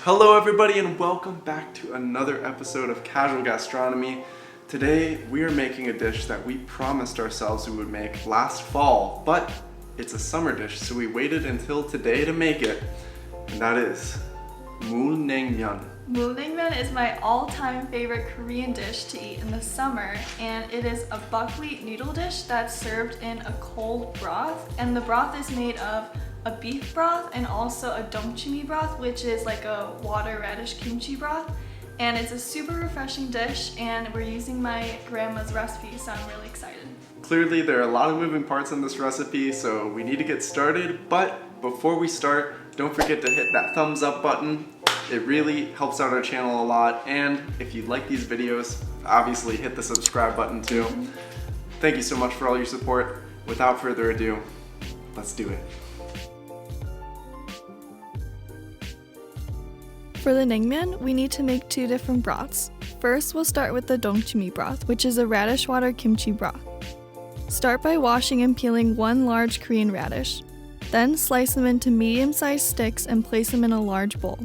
Hello everybody and welcome back to another episode of Casual Gastronomy. Today we are making a dish that we promised ourselves we would make last fall, but it's a summer dish, so we waited until today to make it, and that is Mul Naengmyeon. Mul Naengmyeon is my all-time favorite Korean dish to eat in the summer, and it is a buckwheat noodle dish that's served in a cold broth, and the broth is made of a beef broth and also a Dongchimi Broth, which is like a water radish kimchi broth, and it's a super refreshing dish, and we're using my grandma's recipe, so I'm really excited. Clearly there are a lot of moving parts in this recipe, so we need to get started, but before we start, don't forget to hit that thumbs up button. It really helps out our channel a lot, and if you like these videos, obviously hit the subscribe button too. Thank you so much for all your support. Without further ado, let's do it. For the naengmyeon, we need to make two different broths. First, we'll start with the Dongchimi Broth, which is a radish water kimchi broth. Start by washing and peeling one large Korean radish. Then slice them into medium-sized sticks and place them in a large bowl.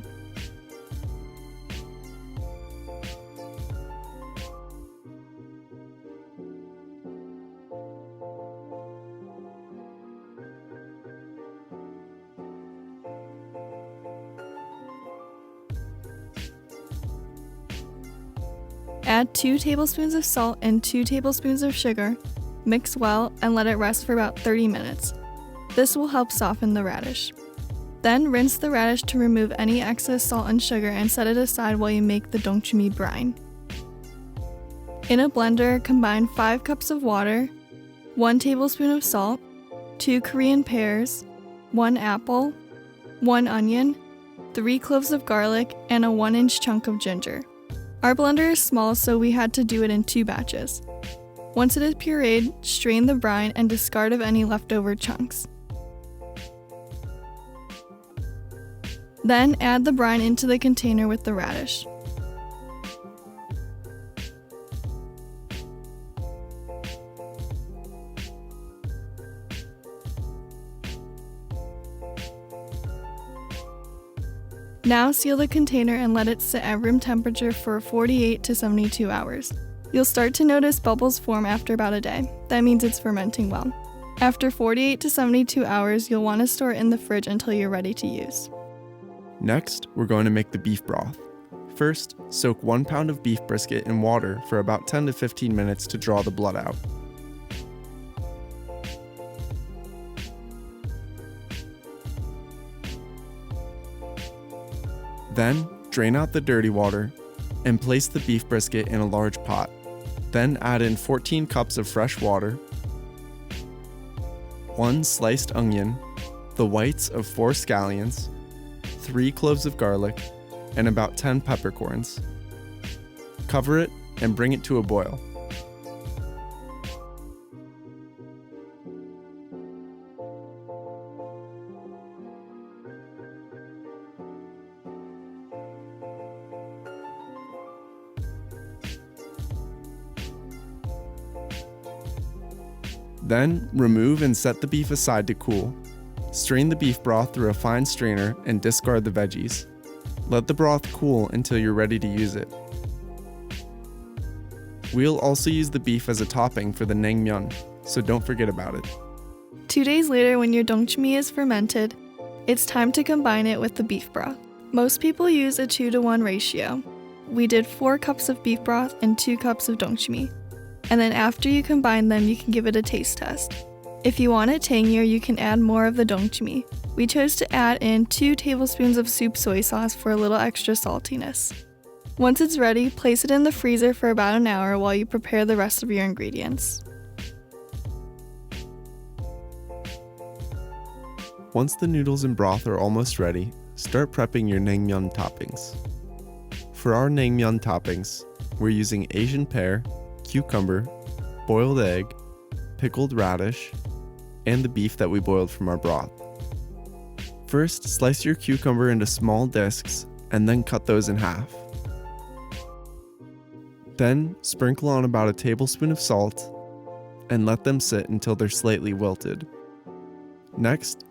Add 2 tablespoons of salt and 2 tablespoons of sugar, mix well, and let it rest for about 30 minutes. This will help soften the radish. Then rinse the radish to remove any excess salt and sugar and set it aside while you make the Dongchimi brine. In a blender, combine 5 cups of water, 1 tablespoon of salt, 2 Korean pears, 1 apple, 1 onion, 3 cloves of garlic, and a 1-inch chunk of ginger. Our blender is small, so we had to do it in 2 batches. Once it is pureed, strain the brine and discard of any leftover chunks. Then add the brine into the container with the radish. Now seal the container and let it sit at room temperature for 48 to 72 hours. You'll start to notice bubbles form after about a day. That means it's fermenting well. After 48 to 72 hours, you'll want to store it in the fridge until you're ready to use. Next, we're going to make the beef broth. First, soak 1 pound of beef brisket in water for about 10 to 15 minutes to draw the blood out. Then, drain out the dirty water and place the beef brisket in a large pot. Then add in 14 cups of fresh water, 1 sliced onion, the whites of 4 scallions, 3 cloves of garlic, and about 10 peppercorns. Cover it and bring it to a boil. Then, remove and set the beef aside to cool. Strain the beef broth through a fine strainer and discard the veggies. Let the broth cool until you're ready to use it. We'll also use the beef as a topping for the naengmyeon, so don't forget about it. 2 days later, when your Dongchimi is fermented, it's time to combine it with the beef broth. Most people use a 2-to-1 ratio. We did 4 cups of beef broth and 2 cups of Dongchimi. And then after you combine them, you can give it a taste test. If you want it tangier, you can add more of the Dongchimi. We chose to add in 2 tablespoons of soup soy sauce for a little extra saltiness. Once it's ready, place it in the freezer for about an hour while you prepare the rest of your ingredients. Once the noodles and broth are almost ready, start prepping your naengmyeon toppings. For our naengmyeon toppings, we're using Asian pear, cucumber, boiled egg, pickled radish, and the beef that we boiled from our broth. First, slice your cucumber into small discs and then cut those in half. Then, sprinkle on about a tablespoon of salt and let them sit until they're slightly wilted. Next,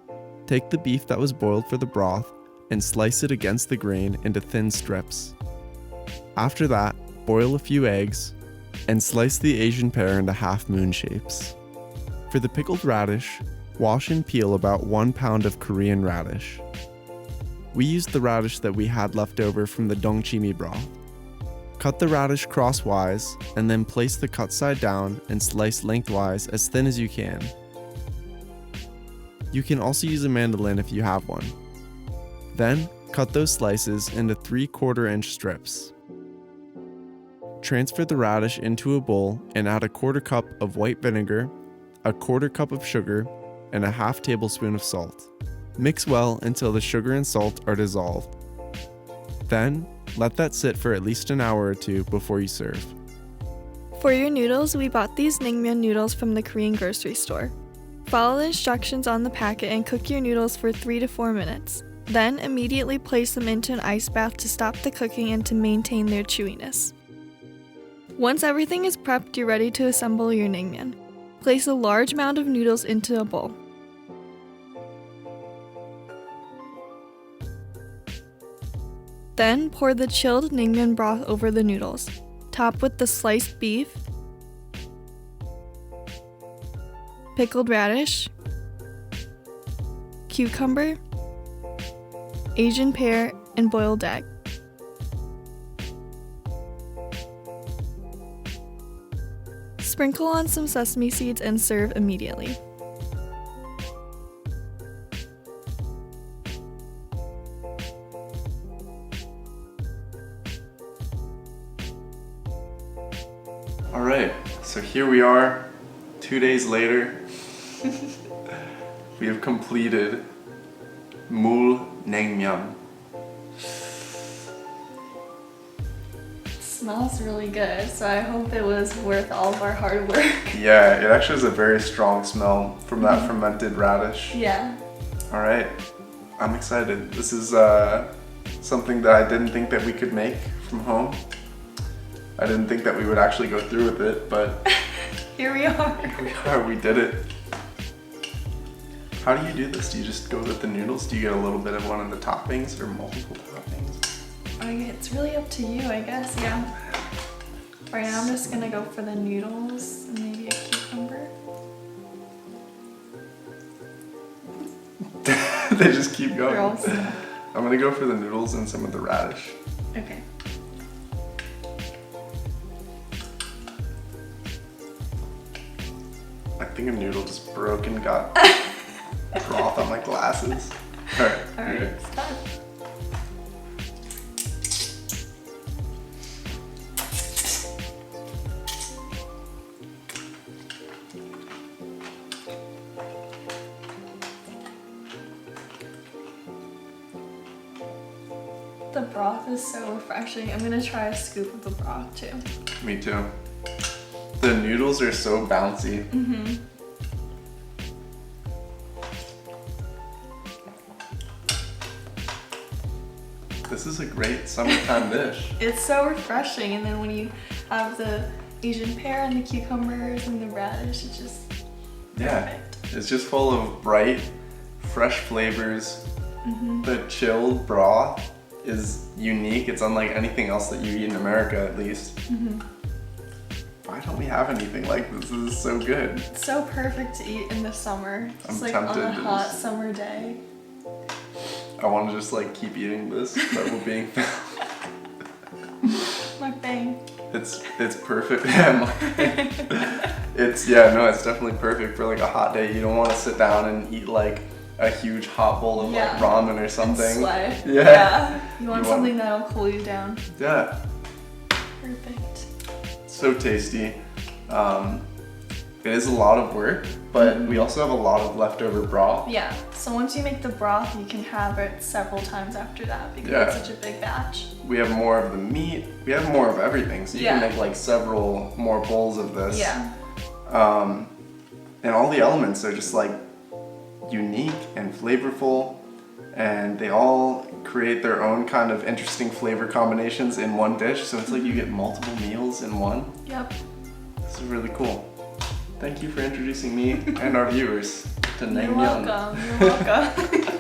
take the beef that was boiled for the broth, and slice it against the grain into thin strips. After that, boil a few eggs and slice the Asian pear into half-moon shapes. For the pickled radish, wash and peel about 1 pound of Korean radish. We used the radish that we had left over from the Dongchimi Broth. Cut the radish crosswise and then place the cut side down and slice lengthwise as thin as you can. You can also use a mandolin if you have one. Then, cut those slices into 3/4 inch strips. Transfer the radish into a bowl and add a 1/4 cup of white vinegar, a 1/4 cup of sugar, and a 1/2 tablespoon of salt. Mix well until the sugar and salt are dissolved. Then, let that sit for at least an hour or two before you serve. For your noodles, we bought these naengmyeon noodles from the Korean grocery store. Follow the instructions on the packet and cook your noodles for 3 to 4 minutes. Then immediately place them into an ice bath to stop the cooking and to maintain their chewiness. Once everything is prepped, you're ready to assemble your naengmyeon. Place a large amount of noodles into a bowl. Then pour the chilled naengmyeon broth over the noodles. Top with the sliced beef, pickled radish, cucumber, Asian pear, and boiled egg. Sprinkle on some sesame seeds and serve immediately. Alright, so here we are, 2 days later. We have completed Mul Naengmyeon. Smells really good, so I hope it was worth all of our hard work. Yeah, it actually has a very strong smell from that fermented radish. Yeah. Alright, I'm excited. This is something that I didn't think that we could make from home. I didn't think that we would actually go through with it, but Here we are. we did it. How do you do this? Do you just go with the noodles? Do you get a little bit of one of the toppings or multiple toppings? It's really up to you, I guess, yeah. Right now I'm just gonna go for the noodles and maybe a cucumber. They just keep going. They're all stuck. I'm gonna go for the noodles and some of the radish. Okay. I think a noodle just broke and got broth on my glasses. Alright. Alright, it's done. The broth is so refreshing. I'm gonna try a scoop of the broth too. Me too. The noodles are so bouncy. Mm-hmm. This is a great summertime dish. It's so refreshing, and then when you have the Asian pear and the cucumbers and the radish, it's just perfect. It's just full of bright, fresh flavors. Mm-hmm. The chilled broth is unique. It's unlike anything else that you eat in America, at least. Mm-hmm. Why don't we have anything like this? This is so good. It's so perfect to eat in the summer. Just I'm like on tempted a to hot just- summer day. I want to just like keep eating this, but we're being My thing. It's perfect. It's definitely perfect for like a hot day. You don't want to sit down and eat like a huge hot bowl of like ramen or something. And sweat. Yeah. You want something that'll cool you down. Yeah. Perfect. So tasty. It is a lot of work, but we also have a lot of leftover broth. Yeah. So once you make the broth, you can have it several times after that because it's such a big batch. We have more of the meat. We have more of everything, so you can make like several more bowls of this. Yeah. And all the elements are just like unique and flavorful, and they all create their own kind of interesting flavor combinations in one dish. So it's like you get multiple meals in one. Yep. This is really cool. Thank you for introducing me and our viewers to Naengmyeon. You're welcome. You're welcome.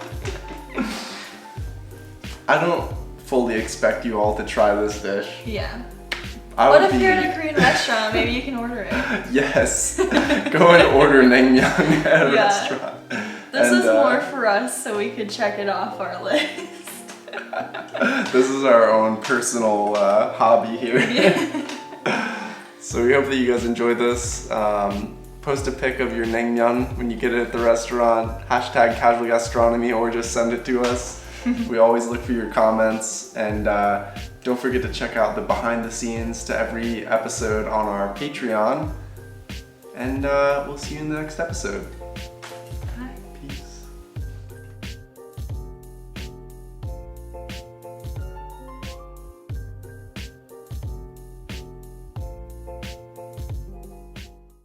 I don't fully expect you all to try this dish. Yeah. I What would if be- you're at a Korean restaurant? Maybe you can order it. Yes. Go and order naengmyeon at a Yeah. restaurant. This And, is more for us so we could check it off our list. This is our own personal hobby here. So we hope that you guys enjoyed this. Post a pic of your naengmyeon when you get it at the restaurant. Hashtag casual gastronomy, or just send it to us. We always look for your comments. And don't forget to check out the behind the scenes to every episode on our Patreon. And we'll see you in the next episode.